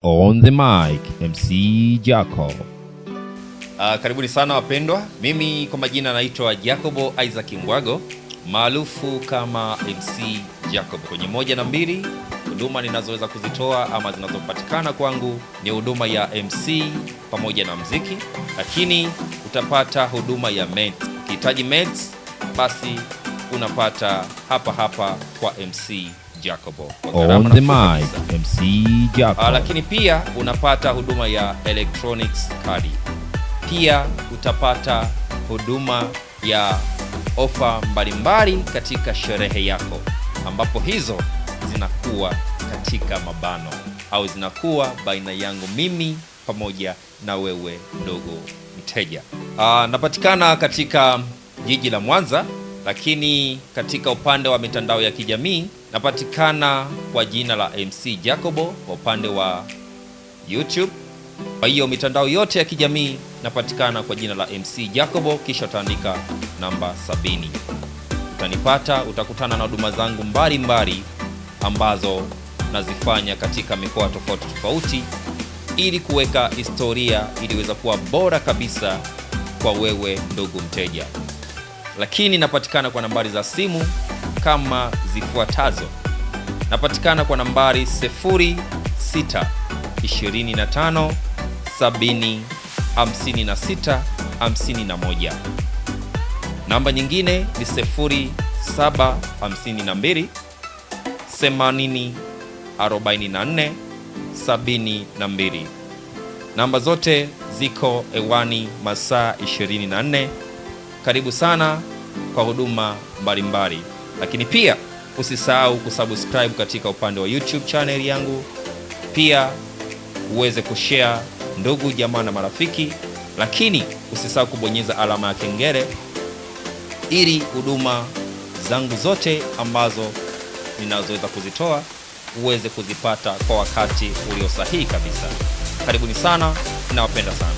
On the mic, MC Jacob. Karibuni sana wapendwa. Mimi kwa majina naitwa Jacobo Isaac Mbwago, maarufu kama MC Jacob. Kwenye 1 na 2, huduma ninazoweza kuzitoa ama zinazopatikana kwangu ni huduma ya MC pamoja na muziki, lakini utapata huduma ya meds. Ukihitaji meds, basi unapata hapa kwa MC Jacobo. On the mic, MC Jacob. Lakini pia unapata huduma ya electronics card. Pia utapata huduma ya ofa mbalimbali katika sherehe yako, ambapo hizo zinakuwa katika mabano au zinakuwa baina yangu mimi pamoja na wewe ndugu mteja. Napatikana katika jiji la Mwanza, lakini katika upande wa mitandao ya kijamii napatikana kwa jina la MC Jacobo kwa upande wa YouTube. Kwa hiyo mitandao yote ya kijamii napatikana kwa jina la MC Jacobo, kisha utaandika namba 70. Utanipata, utakutana na huduma zangu mbalimbali ambazo nazifanya katika mikoa tofauti ili kuweka historia iliweza kuwa bora kabisa kwa wewe ndugu mteja. Lakini napatikana kwa nambari za simu kama zifuatazo. Napatikana kwa nambari 0625 70 56 51. Namba nyingine ni 0752 80 44 72. Namba zote ziko hewani masaa 24. Karibu sana kwa huduma mbalimbali, lakini pia usisahau kusubscribe katika upande wa YouTube channel yangu, pia uweze kushare ndugu jamaa na marafiki, lakini usisahau kubonyeza alama ya kengele ili huduma zangu zote ambazo ninazoweza kuzitoa uweze kuzipata kwa wakati ulio sahihi kabisa. Karibuni sana, ninawapenda sana.